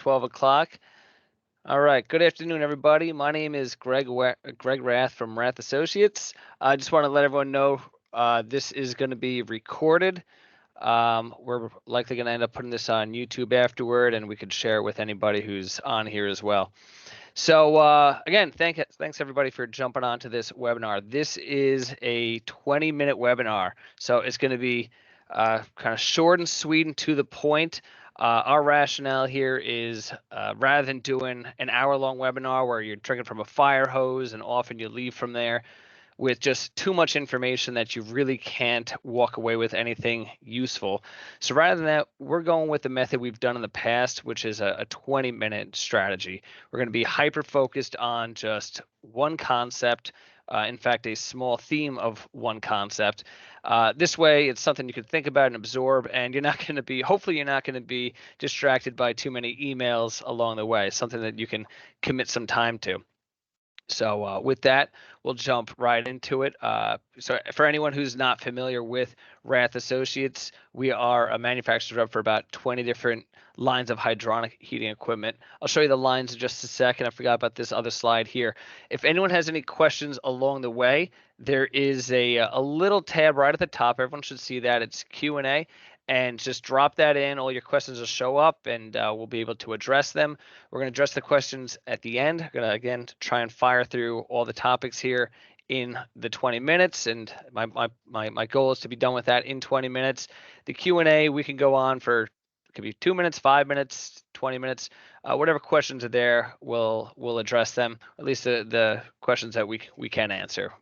12 o'clock. All right. Good afternoon, everybody. My name is Greg Rath from Rath Associates. I just want to let everyone know this is going to be recorded. We're likely going to end up putting this on YouTube afterward, and we could share it with anybody who's on here as well. So again, thanks everybody for jumping onto this webinar. This is a 20-minute webinar, so it's going to be kind of short and sweet and to the point. Our rationale here is rather than doing an hour-long webinar where you're drinking from a fire hose and often you leave from there with just too much information that you really can't walk away with anything useful. So rather than that, we're going with the method we've done in the past, which is a 20-minute strategy. We're going to be hyper-focused on just one concept, in fact, a small theme of one concept. This way, it's something you can think about and absorb, and you're not going to be, hopefully you're not going to be distracted by too many emails along the way, something that you can commit some time to. So with that, we'll jump right into it. So for anyone who's not familiar with Rath Associates, we are a manufacturer for about 20 different lines of hydronic heating equipment. I'll show you the lines in just a second. I forgot about this other slide here. If anyone has any questions along the way, there is a little tab right at the top. Everyone should see that. It's Q&A. And just drop that in. All your questions will show up, and we'll be able to address them. We're going to address the questions at the end. We're going to, again, try and fire through all the topics here in the 20 minutes, and my goal is to be done with that in 20 minutes. The Q&A, we can go on for, it could be 2 minutes, 5 minutes, 20 minutes. Whatever questions are there, we'll address them, at least the questions that we can answer.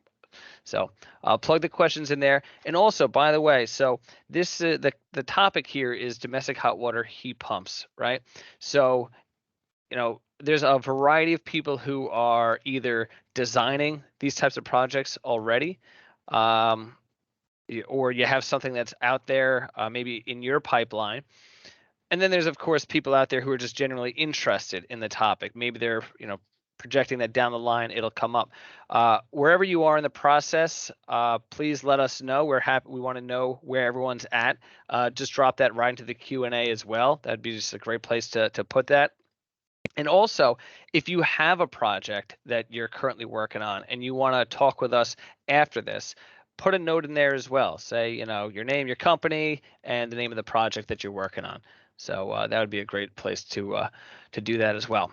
So I'll plug the questions in there. And also, by the way, so this the topic here is domestic hot water heat pumps, right? So, there's a variety of people who are either designing these types of projects already, or you have something that's out there, maybe in your pipeline. And then there's, of course, people out there who are just generally interested in the topic. Maybe they're, projecting that down the line, it'll come up. Wherever you are in the process, please let us know. We're happy. We want to know where everyone's at. Just drop that right into the Q&A as well. That'd be just a great place to put that. And also, if you have a project that you're currently working on and you want to talk with us after this, put a note in there as well. Say, your name, your company, and the name of the project that you're working on. So that would be a great place to do that as well.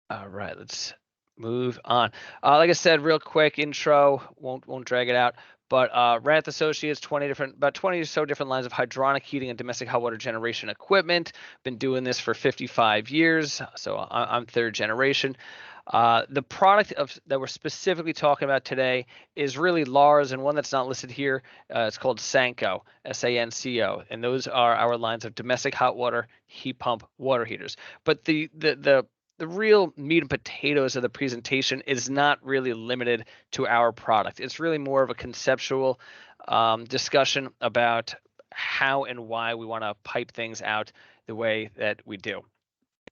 All right, let's move on. Like I said, real quick intro, won't drag it out. But Rath Associates, about 20 or so different lines of hydronic heating and domestic hot water generation equipment. Been doing this for 55 years, so I'm third generation. The product that we're specifically talking about today is really Lars, and one that's not listed here. It's called Sanco, S-A-N-C-O, and those are our lines of domestic hot water heat pump water heaters. But the real meat and potatoes of the presentation is not really limited to our product. It's really more of a conceptual discussion about how and why we want to pipe things out the way that we do.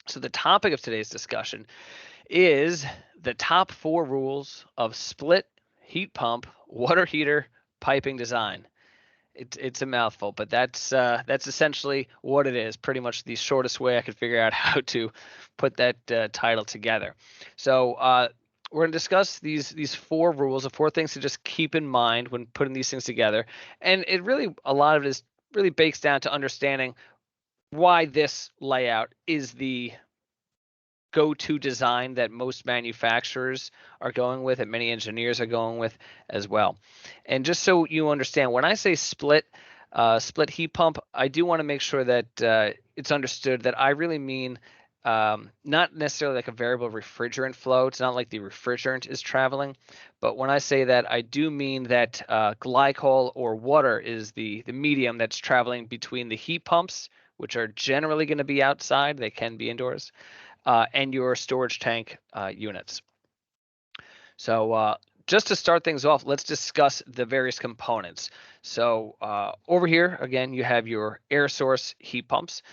So the topic of today's discussion is the top 4 rules of split heat pump water heater piping design. It's a mouthful, but that's essentially what it is. Pretty much the shortest way I could figure out how to put that title together. So we're going to discuss these 4 rules, the 4 things to just keep in mind when putting these things together. And a lot of it is really bakes down to understanding why this layout is the go-to design that most manufacturers are going with and many engineers are going with as well. And just so you understand, when I say split heat pump, I do want to make sure that it's understood that I really mean not necessarily like a variable refrigerant flow. It's not like the refrigerant is traveling, but when I say that, I do mean that glycol or water is the medium that's traveling between the heat pumps, which are generally going to be outside. They can be indoors. And your storage tank units. So just to start things off, let's discuss the various components. So over here, again, you have your air source heat pumps.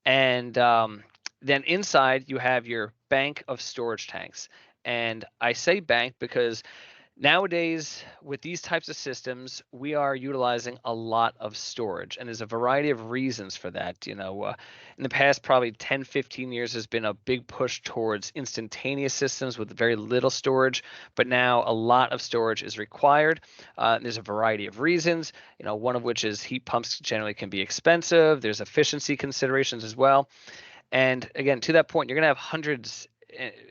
And then inside, you have your bank of storage tanks. And I say bank because Nowadays, with these types of systems, we are utilizing a lot of storage, and there's a variety of reasons for that. In the past, probably 10, 15 years, has been a big push towards instantaneous systems with very little storage, but now a lot of storage is required. There's a variety of reasons, one of which is heat pumps generally can be expensive. There's efficiency considerations as well. And again, to that point, you're going to have hundreds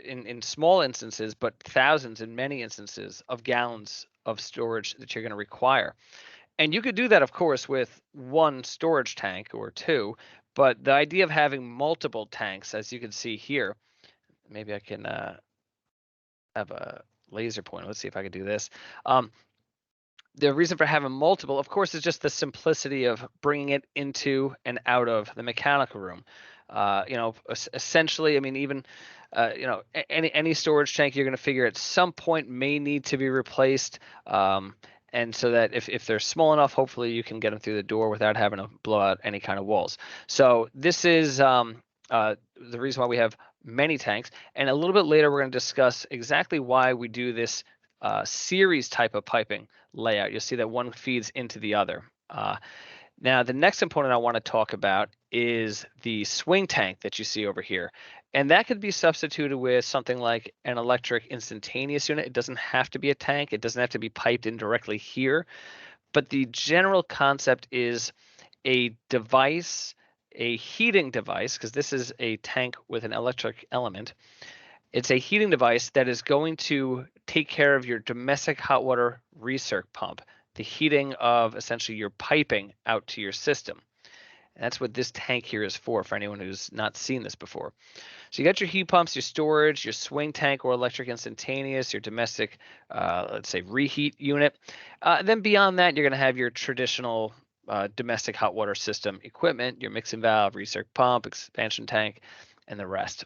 in small instances, but thousands in many instances of gallons of storage that you're going to require. And you could do that, of course, with one storage tank or two, but the idea of having multiple tanks, as you can see here, maybe I can have a laser pointer. Let's see if I can do this. The reason for having multiple, of course, is just the simplicity of bringing it into and out of the mechanical room. Essentially, I mean, even any storage tank you're going to figure at some point may need to be replaced. And so that if they're small enough, hopefully you can get them through the door without having to blow out any kind of walls. So this is the reason why we have many tanks. And a little bit later, we're going to discuss exactly why we do this series type of piping layout. You'll see that one feeds into the other. Now, the next component I want to talk about is the swing tank that you see over here. And that could be substituted with something like an electric instantaneous unit. It doesn't have to be a tank. It doesn't have to be piped in directly here. But the general concept is a device, a heating device, because this is a tank with an electric element. It's a heating device that is going to take care of your domestic hot water recirc pump, the heating of essentially your piping out to your system. And that's what this tank here is for anyone who's not seen this before. So you got your heat pumps, your storage, your swing tank or electric instantaneous, your domestic, let's say, reheat unit. Then beyond that, you're going to have your traditional domestic hot water system equipment, your mixing valve, recirc pump, expansion tank, and the rest.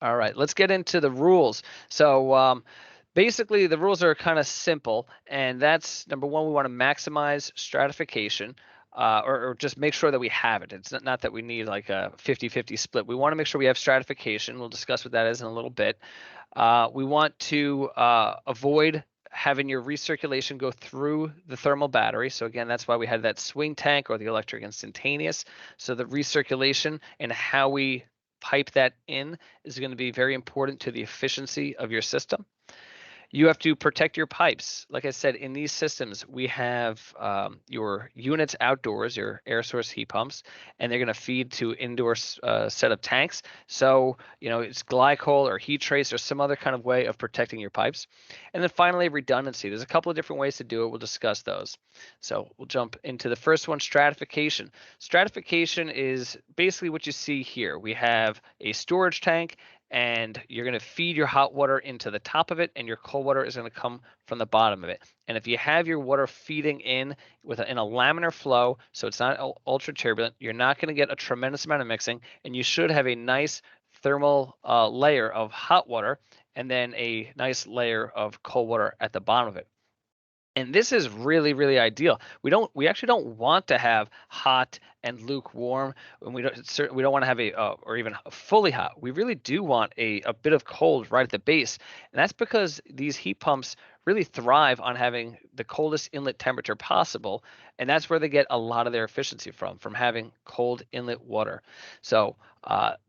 All right, let's get into the rules. So basically, the rules are kind of simple, and that's number one, we want to maximize stratification. Or just make sure that we have it. It's not that we need like a 50-50 split. We want to make sure we have stratification. We'll discuss what that is in a little bit. We want to avoid having your recirculation go through the thermal battery. So again, that's why we had that swing tank or the electric instantaneous. So the recirculation and how we pipe that in is going to be very important to the efficiency of your system. You have to protect your pipes. Like I said, in these systems, we have your units outdoors, your air source heat pumps, and they're going to feed to indoor set of tanks. So, it's glycol or heat trace or some other kind of way of protecting your pipes. And then finally, redundancy. There's a couple of different ways to do it. We'll discuss those. So we'll jump into the first one, stratification. Stratification is basically what you see here. We have a storage tank, and you're going to feed your hot water into the top of it, and your cold water is going to come from the bottom of it. And if you have your water feeding in in a laminar flow, so it's not ultra turbulent, you're not going to get a tremendous amount of mixing, and you should have a nice thermal layer of hot water and then a nice layer of cold water at the bottom of it. And this is really, really ideal. We actually don't want to have hot and lukewarm, and we don't want to have or even fully hot. We really do want a bit of cold right at the base, and that's because these heat pumps really thrive on having the coldest inlet temperature possible, and that's where they get a lot of their efficiency from having cold inlet water. So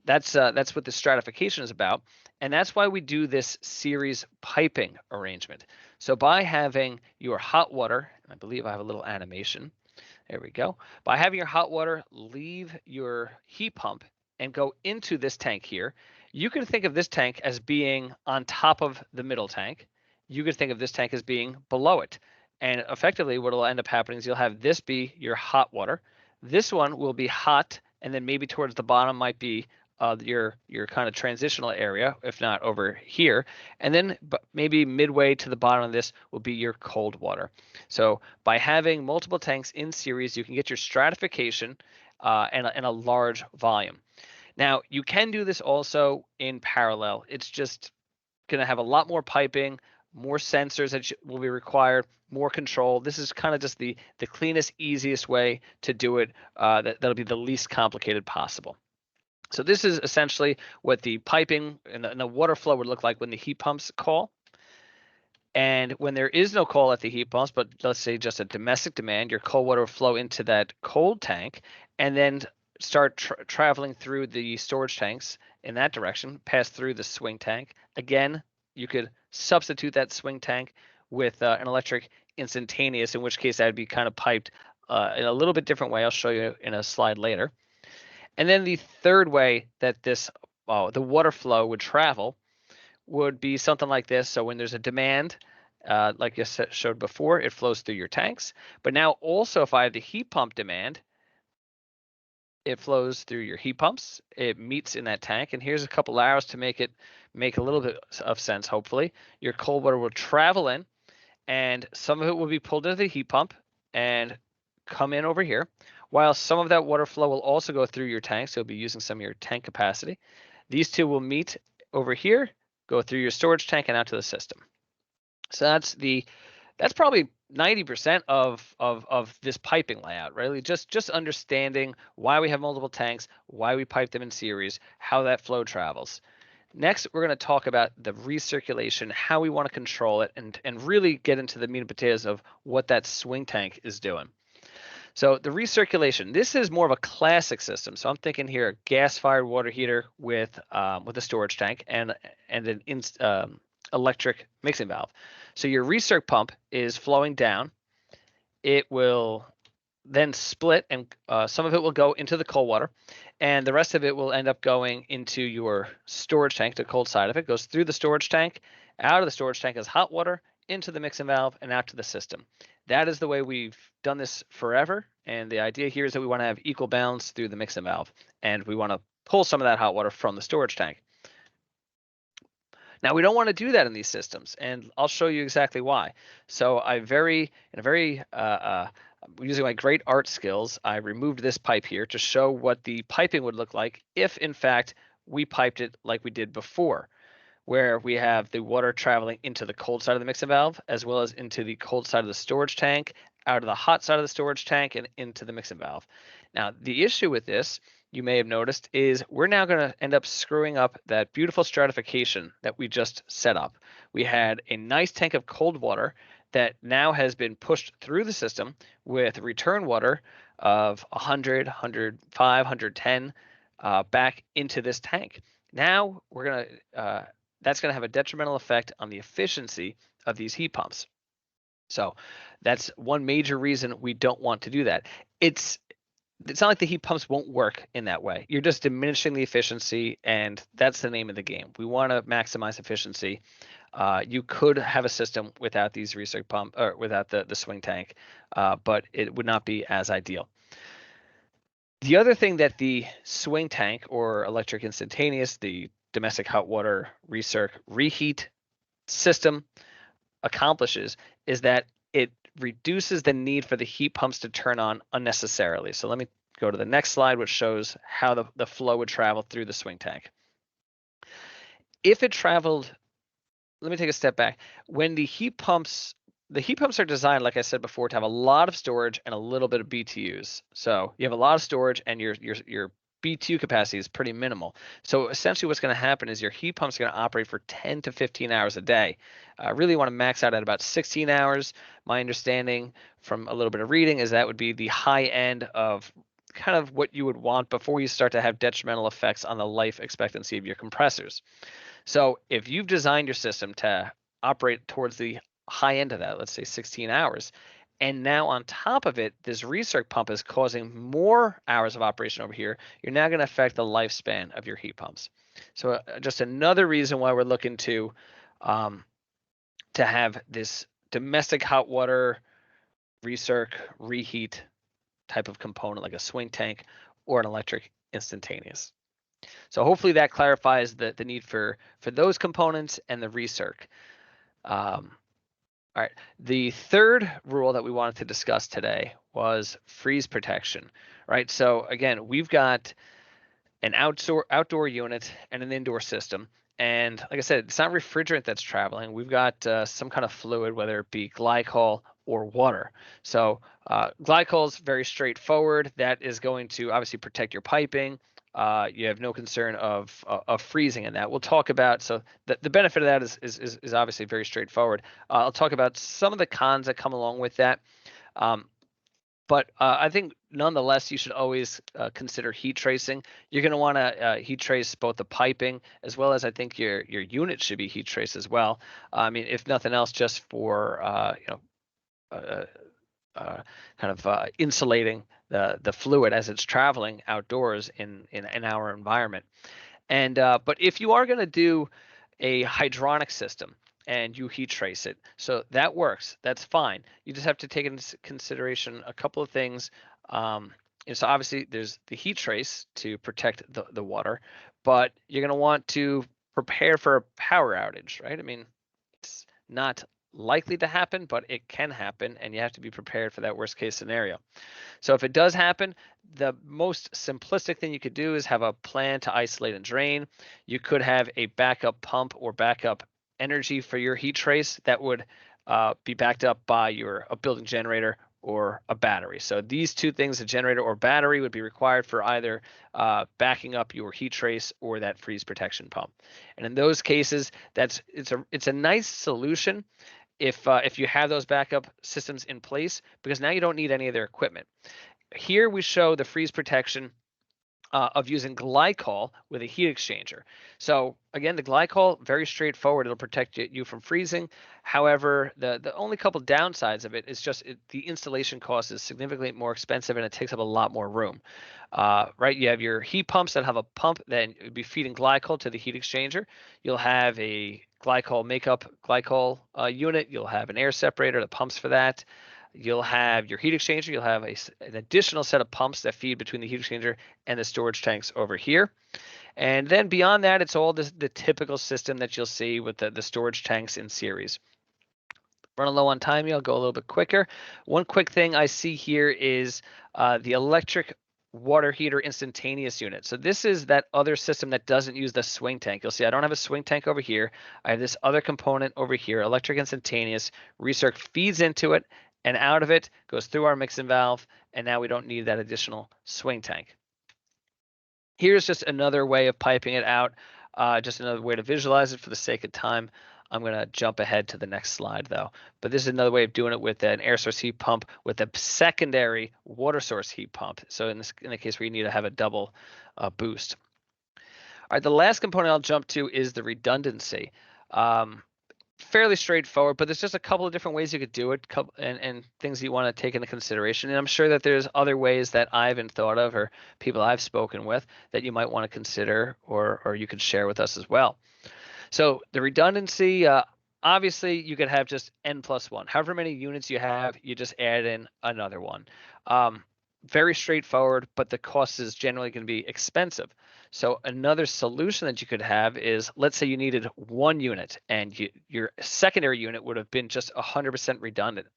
that's what the stratification is about, and that's why we do this series piping arrangement. So by having your hot water, and I believe I have a little animation. There we go. By having your hot water leave your heat pump and go into this tank here, you can think of this tank as being on top of the middle tank. You could think of this tank as being below it. And effectively, what will end up happening is you'll have this be your hot water. This one will be hot, and then maybe towards the bottom might be your kind of transitional area, if not over here, and then maybe midway to the bottom of this will be your cold water. So by having multiple tanks in series, you can get your stratification and a large volume. Now you can do this also in parallel. It's just going to have a lot more piping, more sensors that will be required, more control. This is kind of just the cleanest, easiest way to do it. That'll be the least complicated possible. So this is essentially what the piping and the water flow would look like when the heat pumps call. And when there is no call at the heat pumps, but let's say just a domestic demand, your cold water will flow into that cold tank and then start traveling through the storage tanks in that direction, pass through the swing tank. Again, you could substitute that swing tank with an electric instantaneous, in which case that would be kind of piped in a little bit different way. I'll show you in a slide later. And then the third way that the water flow would travel would be something like this. So when there's a demand, like I showed before, it flows through your tanks. But now also if I have the heat pump demand, it flows through your heat pumps. It meets in that tank. And here's a couple arrows to make it make a little bit of sense, hopefully. Your cold water will travel in, and some of it will be pulled into the heat pump and come in over here, while some of that water flow will also go through your tank. So you'll be using some of your tank capacity. These two will meet over here, go through your storage tank and out to the system. So that's probably 90% of this piping layout, really. Just understanding why we have multiple tanks, why we pipe them in series, how that flow travels. Next, we're going to talk about the recirculation, how we want to control it, and really get into the meat and potatoes of what that swing tank is doing. So the recirculation, this is more of a classic system. So I'm thinking here, a gas-fired water heater with a storage tank and an electric mixing valve. So your recirc pump is flowing down. It will then split, and some of it will go into the cold water, and the rest of it will end up going into your storage tank. The cold side of it goes through the storage tank, out of the storage tank as hot water, into the mixing valve, and out to the system. That is the way we've done this forever, and the idea here is that we want to have equal balance through the mixing valve, and we want to pull some of that hot water from the storage tank. Now we don't want to do that in these systems, and I'll show you exactly why. So using my great art skills, I removed this pipe here to show what the piping would look like if, in fact, we piped it like we did before, where we have the water traveling into the cold side of the mixing valve, as well as into the cold side of the storage tank, out of the hot side of the storage tank, and into the mixing valve. Now, the issue with this, you may have noticed, is we're now going to end up screwing up that beautiful stratification that we just set up. We had a nice tank of cold water that now has been pushed through the system with return water of 100, 105, 110 back into this tank. Now we're going to that's going to have a detrimental effect on the efficiency of these heat pumps. So that's one major reason we don't want to do that. It's not like the heat pumps won't work in that way. You're just diminishing the efficiency, and that's the name of the game. We want to maximize efficiency. You could have a system without these recirc pump or without the swing tank, but it would not be as ideal. The other thing that the swing tank or electric instantaneous, the domestic hot water recirc reheat system accomplishes is that it reduces the need for the heat pumps to turn on unnecessarily. So let me go to the next slide, which shows how the flow would travel through the swing tank. If it traveled, let me take a step back. When the heat pumps are designed, like I said before, to have a lot of storage and a little bit of BTUs. So you have a lot of storage and your BTU capacity is pretty minimal. So essentially what's going to happen is your heat pumps are going to operate for 10 to 15 hours a day. I really want to max out at about 16 hours. My understanding from a little bit of reading is that would be the high end of kind of what you would want before you start to have detrimental effects on the life expectancy of your compressors. So if you've designed your system to operate towards the high end of that, let's say 16 hours, and now on top of it, this recirc pump is causing more hours of operation over here, you're now going to affect the lifespan of your heat pumps. So just another reason why we're looking to have this domestic hot water recirc reheat type of component like a swing tank or an electric instantaneous. So hopefully that clarifies the need for those components and the recirc. All right, the third rule that we wanted to discuss today was freeze protection, right? So again, we've got an outdoor unit and an indoor system. And like I said, it's not refrigerant that's traveling. We've got some kind of fluid, whether it be glycol or water. So glycol is very straightforward. That is going to obviously protect your piping. you have no concern of freezing in that. We'll talk about, so the benefit of that is obviously very straightforward. I'll talk about some of the cons that come along with that. But I think nonetheless, you should always consider heat tracing. You're going to want to heat trace both the piping as well as I think your unit should be heat traced as well. I mean, if nothing else, just for kind of insulating the fluid as it's traveling outdoors in our environment. And but if you are going to do a hydronic system and you heat trace it, so that works. That's fine. You just have to take into consideration a couple of things. And so obviously there's the heat trace to protect the water, but you're going to want to prepare for a power outage, right? I mean, it's not likely to happen, but it can happen, and you have to be prepared for that worst case scenario. So if it does happen, the most simplistic thing you could do is have a plan to isolate and drain. You could have a backup pump or backup energy for your heat trace that would be backed up by a building generator or a battery. So these two things, a generator or battery, would be required for either backing up your heat trace or that freeze protection pump. And in those cases, it's a nice solution if you have those backup systems in place, because now you don't need any of their equipment. Here we show the freeze protection of using glycol with a heat exchanger. So again, the glycol, very straightforward. It'll protect you from freezing. However, the only couple downsides of it is just the installation cost is significantly more expensive and it takes up a lot more room. Right, you have your heat pumps that have a pump that would be feeding glycol to the heat exchanger. You'll have a glycol makeup glycol unit. You'll have an air separator that pumps for that. You'll have your heat exchanger. You'll have an additional set of pumps that feed between the heat exchanger and the storage tanks over here. And then beyond that, it's all the typical system that you'll see with the storage tanks in series. Running low on time, I'll go a little bit quicker. One quick thing I see here is the electric water heater instantaneous unit. So this is that other system that doesn't use the swing tank. You'll see I don't have a swing tank over here. I have this other component over here, electric instantaneous. Recirc feeds into it, and out of it goes through our mixing valve, and now we don't need that additional swing tank. Here's just another way of piping it out, just another way to visualize it for the sake of time. I'm going to jump ahead to the next slide though. But this is another way of doing it with an air source heat pump with a secondary water source heat pump. So in the case where you need to have a double boost. All right, the last component I'll jump to is the redundancy. Fairly straightforward, but there's just a couple of different ways you could do it and things you want to take into consideration. And I'm sure that there's other ways that I haven't thought of or people I've spoken with that you might want to consider or you could share with us as well. So the redundancy, obviously you could have just n+1. However many units you have, you just add in another one. Very straightforward, but the cost is generally going to be expensive. So another solution that you could have is, let's say you needed one unit and your secondary unit would have been just 100% redundant.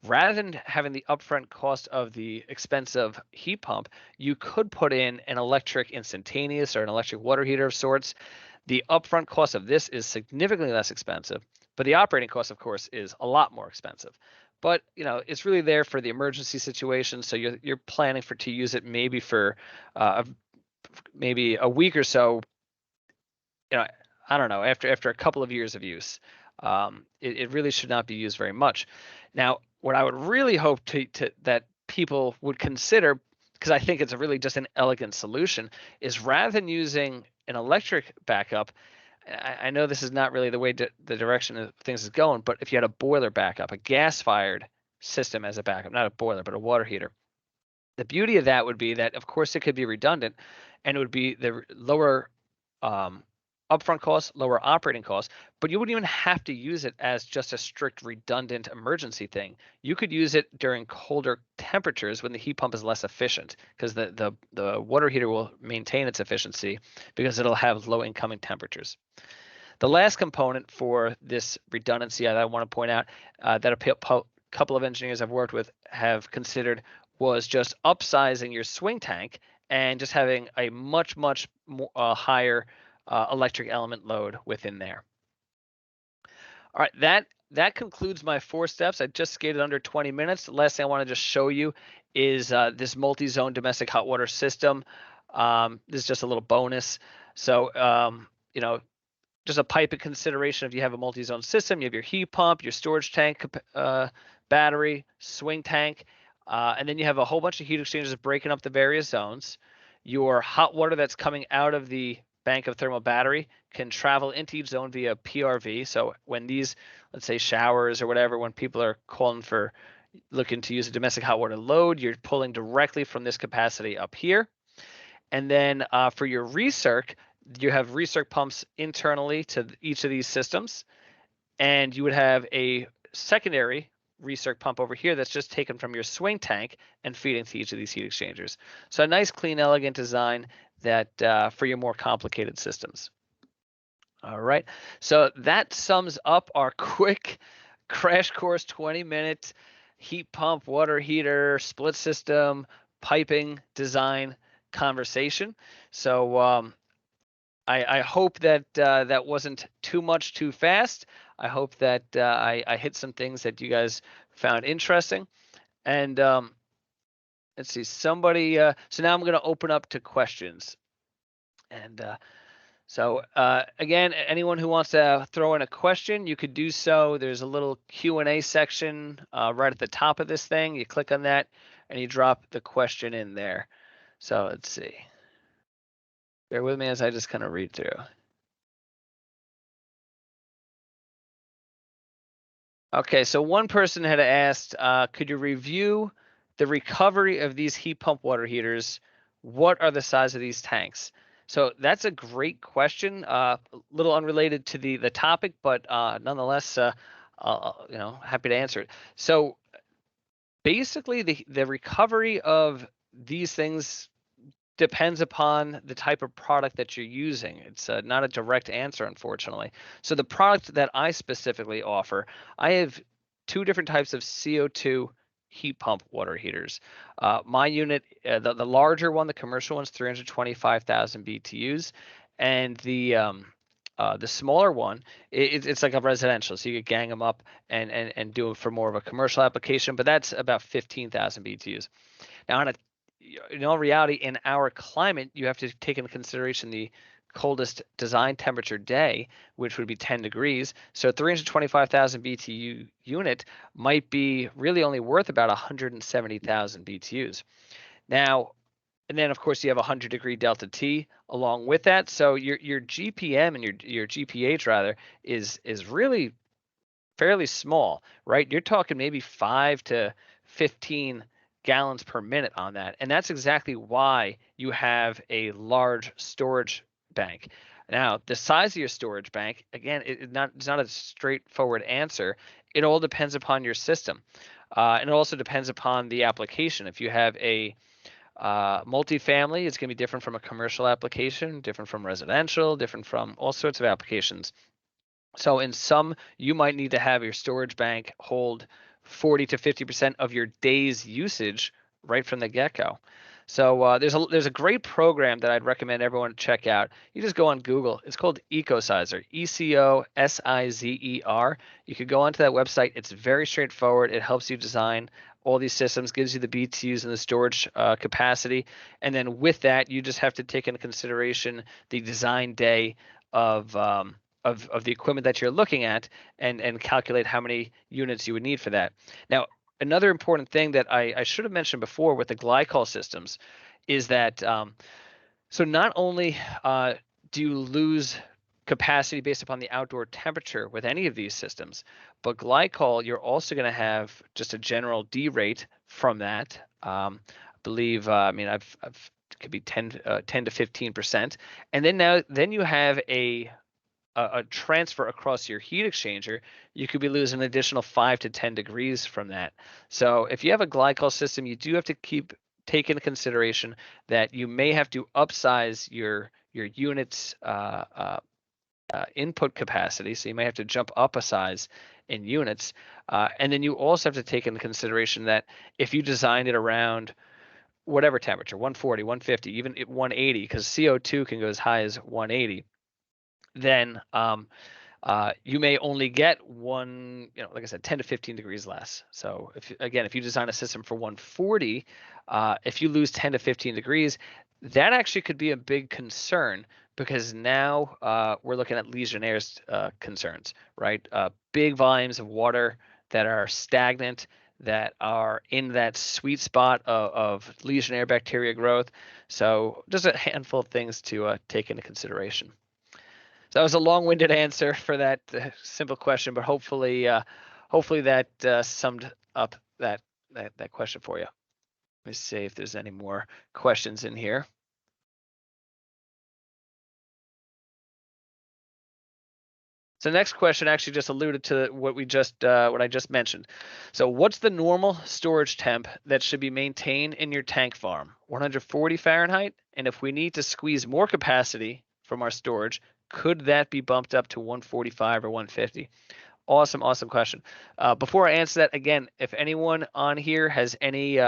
Rather than having the upfront cost of the expensive heat pump, you could put in an electric instantaneous or an electric water heater of sorts. The upfront cost of this is significantly less expensive, but the operating cost, of course, is a lot more expensive. But it's really there for the emergency situation. So you're planning to use it maybe for maybe a week or so. I don't know, after a couple of years of use. It really should not be used very much. Now, what I would really hope that people would consider, because I think it's really just an elegant solution, is rather than using an electric backup, I know this is not really the way the direction of things is going, but if you had a boiler backup, a gas-fired system as a backup, not a boiler, but a water heater, the beauty of that would be that, of course, it could be redundant, and it would be the lower upfront costs, lower operating costs, but you wouldn't even have to use it as just a strict redundant emergency thing. You could use it during colder temperatures when the heat pump is less efficient, because the water heater will maintain its efficiency because it'll have low incoming temperatures. The last component for this redundancy that I want to point out that a couple of engineers I've worked with have considered was just upsizing your swing tank and just having a much more, higher electric element load within there. All right, that concludes my 4 steps. I just skated under 20 minutes. The last thing I want to just show you is this multi-zone domestic hot water system. This is just a little bonus. So, just a pipe in consideration if you have a multi-zone system, you have your heat pump, your storage tank, battery, swing tank, and then you have a whole bunch of heat exchangers breaking up the various zones. Your hot water that's coming out of the bank of thermal battery can travel into each zone via PRV. So when these, let's say showers or whatever, when people are looking to use a domestic hot water load, you're pulling directly from this capacity up here. And then for your recirc, you have recirc pumps internally to each of these systems, and you would have a secondary recirc pump over here that's just taken from your swing tank and feeding to each of these heat exchangers. So a nice, clean, elegant design that for your more complicated systems. All right, so that sums up our quick crash course 20-minute heat pump, water heater, split system, piping design conversation. So I hope that that wasn't too much too fast. I hope that I hit some things that you guys found interesting. And let's see, somebody. So now I'm going to open up to questions. And so again, anyone who wants to throw in a question, you could do so. There's a little Q&A section right at the top of this thing. You click on that and you drop the question in there. So let's see. Bear with me as I just kind of read through. Okay, so one person had asked, could you review the recovery of these heat pump water heaters? What are the size of these tanks? So that's a great question. A little unrelated to the topic, but nonetheless, happy to answer it. So basically, the recovery of these things depends upon the type of product that you're using. It's not a direct answer, unfortunately. So the product that I specifically offer, I have two different types of CO2 heat pump water heaters. My unit, the larger one, the commercial one's 325,000 BTUs, and the smaller one, it's like a residential, so you could gang them up and do it for more of a commercial application, but that's about 15,000 BTUs. Now, in all reality, in our climate, you have to take into consideration the coldest design temperature day, which would be 10 degrees. So 325,000 BTU unit might be really only worth about 170,000 BTUs. Now, and then of course you have 100-degree delta T along with that. So your GPM and your GPH rather is really fairly small, right? You're talking maybe 5 to 15 gallons per minute on that. And that's exactly why you have a large storage bank. Now, the size of your storage bank, again, it's not a straightforward answer. It all depends upon your system. And it also depends upon the application. If you have a multifamily, it's going to be different from a commercial application, different from residential, different from all sorts of applications. So in some, you might need to have your storage bank hold 40 to 50% of your day's usage right from the get-go. So there's a great program that I'd recommend everyone check out. You just go on Google. It's called EcoSizer, ECOSIZER. You could go onto that website. It's very straightforward. It helps you design all these systems, gives you the BTUs and the storage capacity, and then with that, you just have to take into consideration the design day of the equipment that you're looking at and calculate how many units you would need for that. Now, another important thing that I should have mentioned before with the glycol systems is that so not only do you lose capacity based upon the outdoor temperature with any of these systems, but glycol, you're also going to have just a general D-rate from that. I believe, I've it could be 10 to 15%. And then you have a transfer across your heat exchanger, you could be losing an additional 5 to 10 degrees from that. So if you have a glycol system, you do have to take into consideration that you may have to upsize your unit's input capacity. So you may have to jump up a size in units. And then you also have to take into consideration that if you design it around whatever temperature, 140, 150, even 180, because CO2 can go as high as 180, then you may only get one, like I said, 10 to 15 degrees less. So if you design a system for 140, if you lose 10 to 15 degrees, That actually could be a big concern because now we're looking at Legionnaire's concerns, right? Big volumes of water that are stagnant, that are in that sweet spot of Legionnaire bacteria growth. So just a handful of things to take into consideration. So that was a long-winded answer for that simple question, but hopefully that summed up that question for you. Let me see if there's any more questions in here. So the next question actually just alluded to what I just mentioned. So what's the normal storage temp that should be maintained in your tank farm? 140 Fahrenheit? And if we need to squeeze more capacity from our storage, could that be bumped up to 145 or 150? Awesome question. Before I answer that, again, if anyone on here has any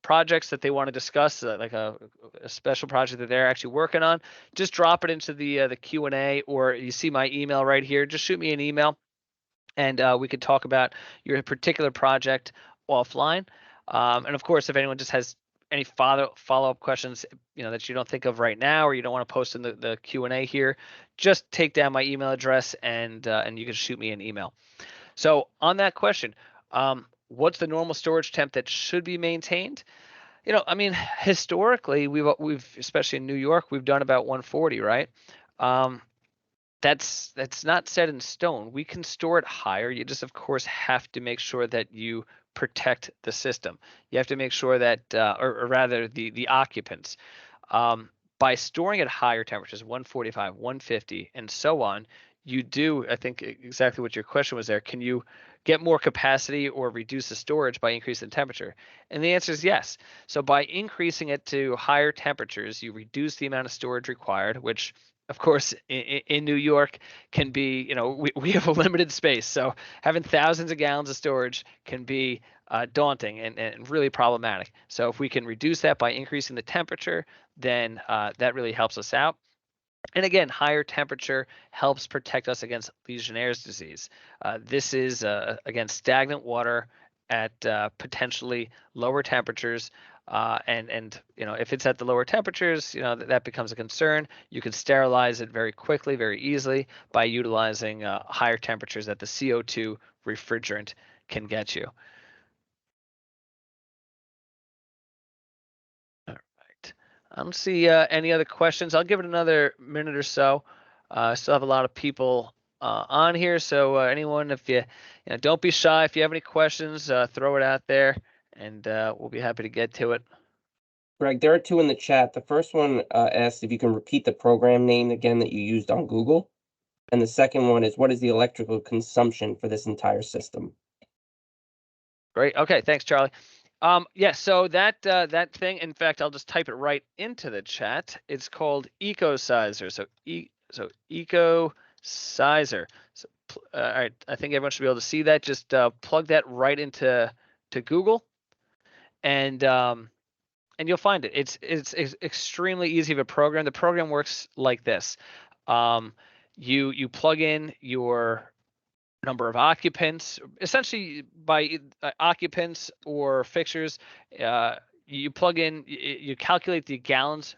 projects that they want to discuss, like a special project that they're actually working on, just drop it into the Q&A, or you see my email right here. Just shoot me an email, and we could talk about your particular project offline. And of course, if anyone just has any follow-up questions, that you don't think of right now, or you don't want to post in the Q&A here, just take down my email address and you can shoot me an email. So on that question, what's the normal storage temp that should be maintained? I mean, historically, we've especially in New York, we've done about 140, right? That's not set in stone. We can store it higher. You just, of course, have to make sure that you protect the system. You have to make sure that, or rather, the occupants. By storing at higher temperatures, 145, 150, and so on, you do, I think exactly what your question was there. Can you get more capacity or reduce the storage by increasing the temperature? And the answer is yes. So by increasing it to higher temperatures, you reduce the amount of storage required, which of course in New York can be, we have a limited space. So having thousands of gallons of storage can be daunting and really problematic. So if we can reduce that by increasing the temperature, then that really helps us out. And again, higher temperature helps protect us against Legionnaire's disease. This is, again, stagnant water at potentially lower temperatures. And if it's at the lower temperatures, that becomes a concern. You can sterilize it very quickly, very easily by utilizing higher temperatures that the CO2 refrigerant can get you. All right. I don't see any other questions. I'll give it another minute or so. I still have a lot of people on here, so anyone, if you don't be shy. If you have any questions, throw it out there, and we'll be happy to get to it. Greg, there are two in the chat. The first one asks if you can repeat the program name again that you used on Google. And the second one is, what is the electrical consumption for this entire system? Great. Okay. Thanks, Charlie. Yeah. So that thing. In fact, I'll just type it right into the chat. It's called EcoSizer. So EcoSizer. So all right. I think everyone should be able to see that. Just plug that right into Google, and you'll find it. It's extremely easy of a program. The program works like this. You plug in your number of occupants, essentially by occupants or fixtures. You plug in, you calculate the gallons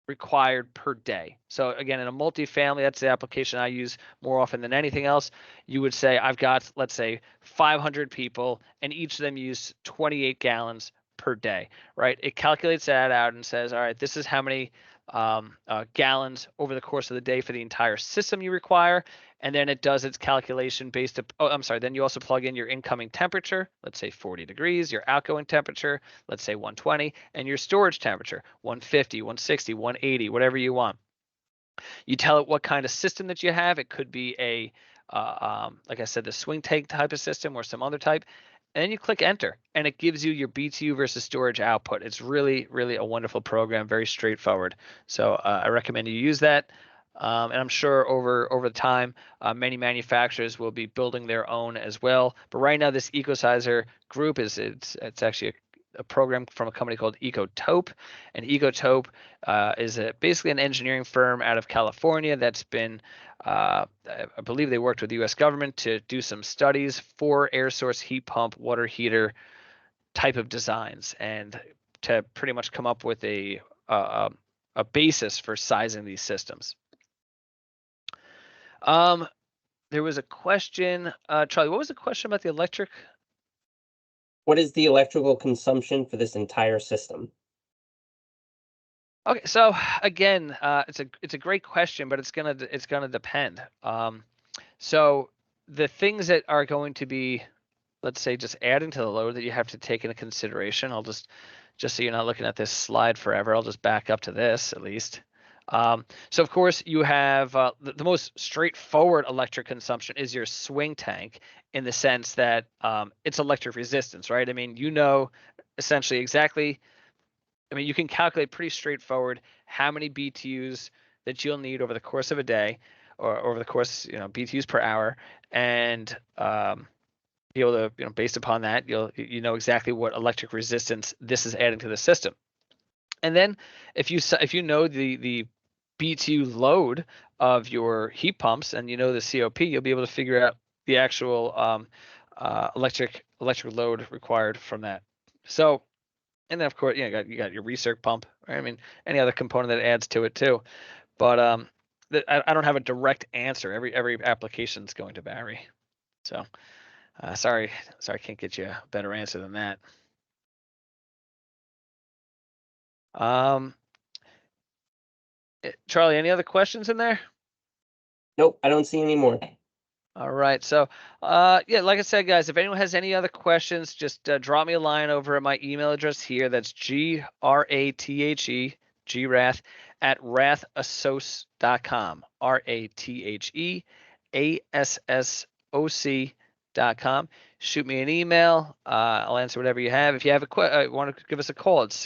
required per day. So again, in a multifamily, that's the application I use more often than anything else. You would say, I've got, let's say, 500 people, and each of them use 28 gallons per day, right? It calculates that out and says, all right, this is how many gallons over the course of the day for the entire system you require. And then it does its calculation based then you also plug in your incoming temperature, let's say 40 degrees, your outgoing temperature, let's say 120, and your storage temperature, 150, 160, 180, whatever you want. You tell it what kind of system that you have. It could be like I said, the swing tank type of system or some other type. And then you click enter, and it gives you your BTU versus storage output. It's really, really a wonderful program, very straightforward. So I recommend you use that. And I'm sure over time, many manufacturers will be building their own as well. But right now, this EcoSizer group it's actually a program from a company called Ecotope, and Ecotope is basically an engineering firm out of California that's been, I believe they worked with the U.S. government to do some studies for air source heat pump water heater type of designs, and to pretty much come up with a a basis for sizing these systems. There was a question, Charlie, what was the question about the electric? What is the electrical consumption for this entire system? Okay, so again, it's a great question, but it's gonna depend. So the things that are going to be, let's say, just adding to the load that you have to take into consideration. I'll just so you're not looking at this slide forever, I'll just back up to this at least. So of course you have the most straightforward electric consumption is your swing tank, in the sense that it's electric resistance, right? I mean, you know, essentially exactly. I mean, you can calculate pretty straightforward how many BTUs that you'll need over the course of a day, or over the course, BTUs per hour, and be able to, based upon that, you know exactly what electric resistance this is adding to the system. And then if you know the BTU load of your heat pumps, and you know the COP, you'll be able to figure out the actual electric load required from that. So, and then of course, you got your recirc pump. Right? I mean, any other component that adds to it too. But I don't have a direct answer. Every application is going to vary. So sorry, I can't get you a better answer than that. Charlie, any other questions in there? Nope, I don't see any more. All right. So, yeah, like I said, guys, if anyone has any other questions, just drop me a line over at my email address here. That's GRATHE, GRATH, at rathassociates.com. RATHEASSOC.com. Shoot me an email. I'll answer whatever you have. If you have want to give us a call, it's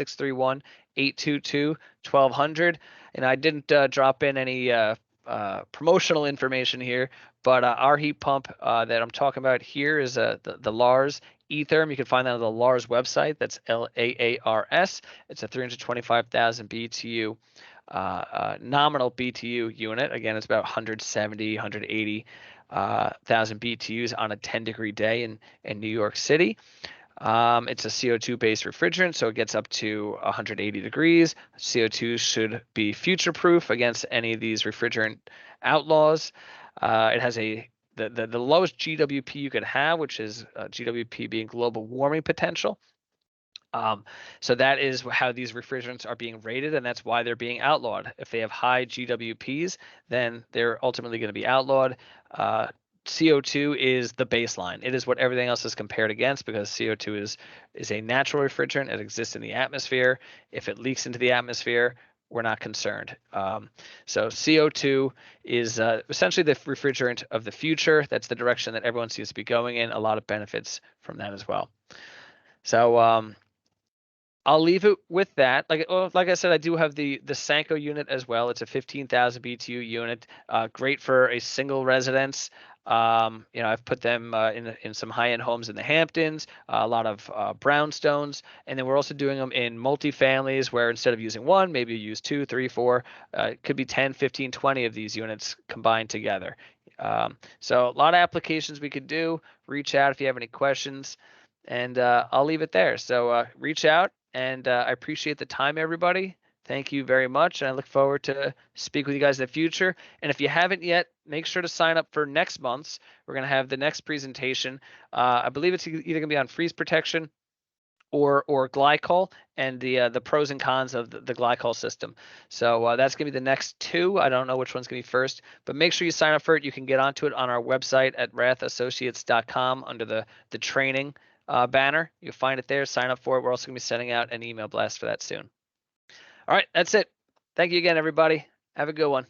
631-822-1200. And I didn't drop in any promotional information here, but our heat pump that I'm talking about here is the Lars eTherm. You can find that on the Lars website. That's LAARS. It's a 325,000 BTU nominal BTU unit. Again, it's about 170, 180 thousand BTUs on a 10-degree day in New York City. It's a CO2 based refrigerant, so it gets up to 180 degrees. CO2 should be future proof against any of these refrigerant outlaws. It has the lowest GWP you could have, which is GWP being global warming potential. So that is how these refrigerants are being rated, and that's why they're being outlawed. If they have high GWPs, then they're ultimately going to be outlawed. CO2 is the baseline. It is what everything else is compared against, because CO2 is a natural refrigerant. It exists in the atmosphere. If it leaks into the atmosphere, we're not concerned. So CO2 is essentially the refrigerant of the future. That's the direction that everyone seems to be going in. A lot of benefits from that as well. So I'll leave it with that. Like I said, I do have the Sanko unit as well. It's a 15,000 BTU unit, great for a single residence. I've put them in some high-end homes in the Hamptons, a lot of brownstones, and then we're also doing them in multi-families where instead of using one, maybe you use 2, 3, 4. It could be 10, 15, 20 of these units combined together. So a lot of applications we could do. Reach out if you have any questions, and I'll leave it there. So reach out. And I appreciate the time, everybody. Thank you very much. And I look forward to speak with you guys in the future. And if you haven't yet, make sure to sign up for next month's. We're going to have the next presentation. I believe it's either going to be on freeze protection or glycol, and the pros and cons of the glycol system. So that's going to be the next two. I don't know which one's going to be first, but make sure you sign up for it. You can get onto it on our website at rathassociates.com under the training banner. You'll find it there. Sign up for it. We're also going to be sending out an email blast for that soon. All right, that's it. Thank you again, everybody. Have a good one.